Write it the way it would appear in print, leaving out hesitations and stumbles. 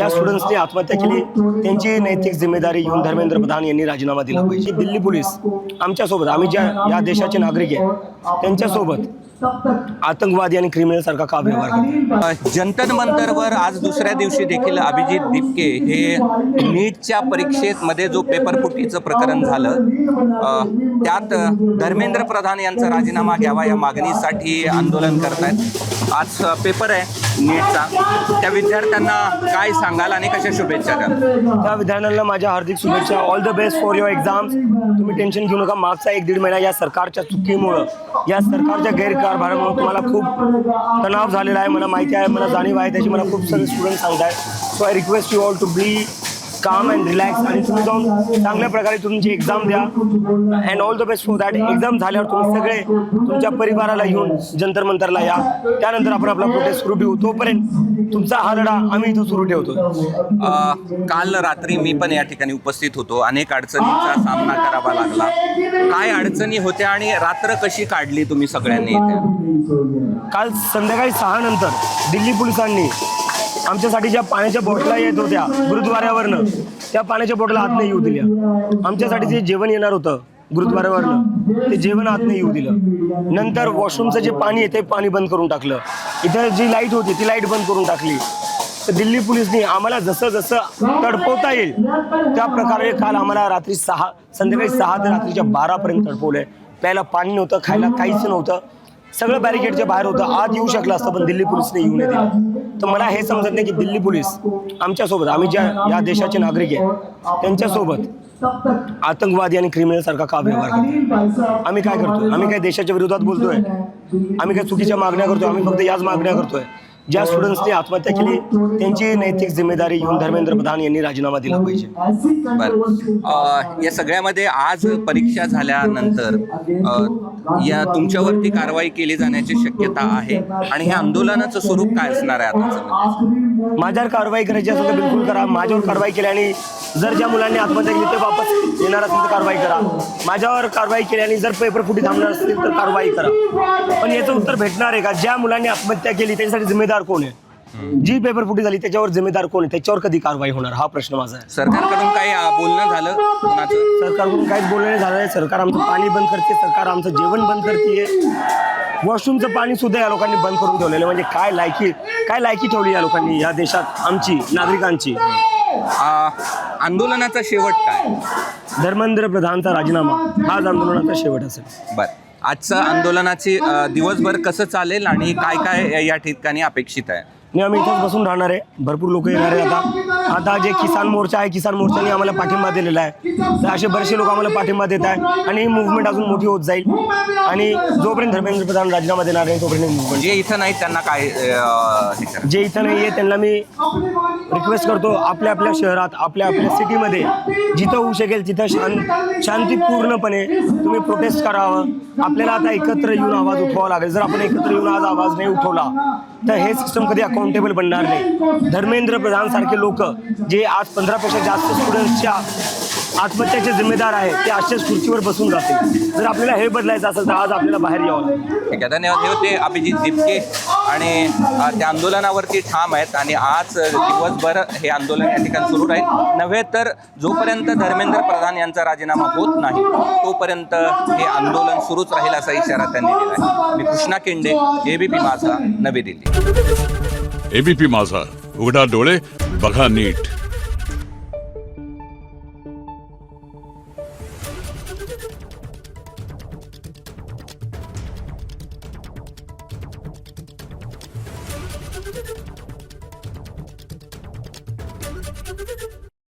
ज्या स्टुडंट्सनी आत्महत्या केली त्यांची नैतिक जिम्मेदारी घेऊन धर्मेंद्र प्रधान यांनी राजीनामा दिला पाहिजे। दिल्ली पोलीस आमच्यासोबत, आम्ही ज्या या देशाचे नागरिक आहे त्यांच्यासोबत आतंकवादी आणि क्रिमिनल सारखा का व्यवहार करतात। जंतर मंतरवर आज दुसऱ्या दिवशी देखील अभिजित दीपके हे नीटच्या परीक्षेमध्ये जो पेपरफुटीचं प्रकरण झालं त्यात धर्मेंद्र प्रधान यांचा राजीनामा घ्यावा या मागणीसाठी आंदोलन करतायत। आज पेपर आहे नीटचा, त्या विद्यार्थ्यांना काय सांगाल आणि कशा शुभेच्छा द्याल? त्या विद्यार्थ्यांना माझ्या हार्दिक शुभेच्छा। All the best for your exams. तुम्ही टेन्शन घेऊ नका। मागचा 1-1.5 महिना या सरकारच्या चुकीमुळं, या सरकारच्या गैरकारभारामुळे तुम्हाला खूप तणाव झालेला आहे, मला माहिती आहे, मला जाणीव आहे त्याची। मला खूप सारे स्टुडंट सांगताय। So I request you all to be calm and relax आणि तुम्ही जाऊन चांगल्या प्रकारे तुमची एक्झाम द्या and all the best for that. Exam झाल्यावर तुम्ही सगळे तुमच्या परिवाराला घेऊन जंतर मंतरला या, त्यानंतर आपण आपला प्रोटेस्ट सुरू ठेवू। तोपर्यंत तुमचा हा लढा आम्ही इथं सुरू ठेवतो। काल रात्री मी पण या ठिकाणी उपस्थित होतो, अनेक अडचणींचा सामना करावा लागला। काय अडचणी होत्या आणि रात्र कशी काढली तुम्ही सगळ्यांनी इथे? काल संध्याकाळी 6 नंतर दिल्ली पोलिसांनी आमच्यासाठी ज्या पाण्याच्या बॉटला येत होत्या गुरुद्वाऱ्यावरनं, त्या पाण्याच्या बॉटला आत नाही येऊ दिल्या। आमच्यासाठी जे जेवण येणार होतं गुरुद्वाऱ्यावरनं, ते जेवण आत नाही येऊ दिलं। नंतर वॉशरूमचं जे पाणी आहे ते पाणी बंद करून टाकलं। इथं जी लाईट होती ती लाईट बंद करून टाकली। तर दिल्ली पोलिसनी आम्हाला जसं जसं तडपवता येईल त्या प्रकारे काल आम्हाला संध्याकाळी 6 ते रात्रीच्या 12पर्यंत तडपवलंय। प्यायला पाणी नव्हतं, खायला काहीच नव्हतं, सगळं बॅरिकेडच्या बाहेर होतं। आत येऊ शकलं असतं पण दिल्ली पोलिसने येऊ नये दिलं। तर मला हे समजत नाही की दिल्ली पोलीस आमच्यासोबत, आम्ही ज्या या देशाचे नागरिक आहे त्यांच्यासोबत आतंकवादी आणि क्रिमिनल सारखा का व्यवहार करतो। आम्ही काय करतोय? आम्ही काय देशाच्या विरोधात बोलतोय? आम्ही काय चुकीच्या मागण्या करतोय? आम्ही फक्त याच मागण्या करतोय। ज्या स्टुडंट्सनी आत्महत्या केली त्यांची नैतिक जिम्मेदारी घेऊन धर्मेंद्र प्रधान यांनी राजीनामा दिला पाहिजे। बरं, या सगळ्यामध्ये आज परीक्षा झाल्यानंतर या तुमच्यावरती कारवाई केली जाण्याची शक्यता आहे आणि हे आंदोलनाचं स्वरूप काय असणार आहे आता? माझ्यावर कारवाई करायची असेल तर बिलकुल करा। माझ्यावर कारवाई केल्याने जर ज्या मुलांनी आत्महत्या केली ते वापस येणार असेल तर कारवाई करा। माझ्यावर कारवाई केल्याने जर पेपर फुटी थांबणार असतील तर कारवाई करा। पण याचं उत्तर भेटणार आहे का? ज्या मुलांनी आत्महत्या केली त्याच्यासाठी जिम्मेदार कोण आहे? जी पेपर फुटी झाली त्याच्यावर जिम्मेदार कोण आहे? त्याच्यावर कधी कारवाई होणार हा प्रश्न माझा आहे। सरकारकडून काही बोलणं झालं? सरकारकडून काहीच बोलणं नाही झालं आहे। सरकार आमचं पाणी बंद करते, सरकार आमचं जेवण बंद करते, वॉशरूमचं पाणी सुद्धा या लोकांनी बंद करून ठेवलेलं। म्हणजे काय लायकी ठेवली या लोकांनी या देशात आमची नागरिकांची। आंदोलनाचा शेवट काय? धर्मेंद्र प्रधानचा राजीनामा हाच आंदोलनाचा शेवट असेल। बरं, आजचं आंदोलनाची दिवसभर कसं चालेल आणि काय काय या ठिकाणी अपेक्षित आहे? आणि आम्ही इथंच बसून राहणार आहे। भरपूर लोक येणार आहे। आता जे किसान मोर्चा आहे, किसान मोर्चाने आम्हाला पाठिंबा दिलेला आहे। तर असे बरेचसे लोक आम्हाला पाठिंबा देत आहे आणि ही मुवमेंट अजून मोठी होत जाईल आणि जोपर्यंत धर्मेंद्र प्रधान राजीनामा देणार नाही तोपर्यंत मुवमेंट। जे इथं नाही त्यांना काय जे इथं नाही आहे त्यांना मी रिक्वेस्ट करतो, आपल्या आपल्या शहरात, आपल्या आपल्या सिटीमध्ये जिथं होऊ शकेल तिथं शांतीपूर्णपणे तुम्ही प्रोटेस्ट करावं। आपल्याला आता एकत्र येऊन आवाज उठवावा लागेल। जर आपण एकत्र येऊन आज आवाज नाही उठवला तर हे सिस्टम कधी अकाउंटेबल बनणार नाही। धर्मेंद्र प्रधान सारखे लोक जे आज 15पेक्षा जास्त स्टुडंट्सच्या आत्महत्याचे जिम्मेदार आहेत ते अशाच खुर्चीवर बसून जातील। जर आपल्याला हे बदलायचं असेल तर आज आपल्याला बाहेर यावं लागेल। ठीक आहे, धन्यवाद। हे होते अभिजित दीपके आणि त्या आंदोलनावरती ठाम आहेत आणि आज दिवसभर हे आंदोलन या ठिकाणी सुरू राहील। नव्हे तर जोपर्यंत धर्मेंद्र प्रधान यांचा राजीनामा होत नाही तोपर्यंत हे आंदोलन सुरूच राहील असा इशारा त्यांनी दिला आहे। मी कृष्णा केंडे, एबीपी माझा, नवी दिल्ली। एबीपी माझा, उघडा डोळे बघा नीट।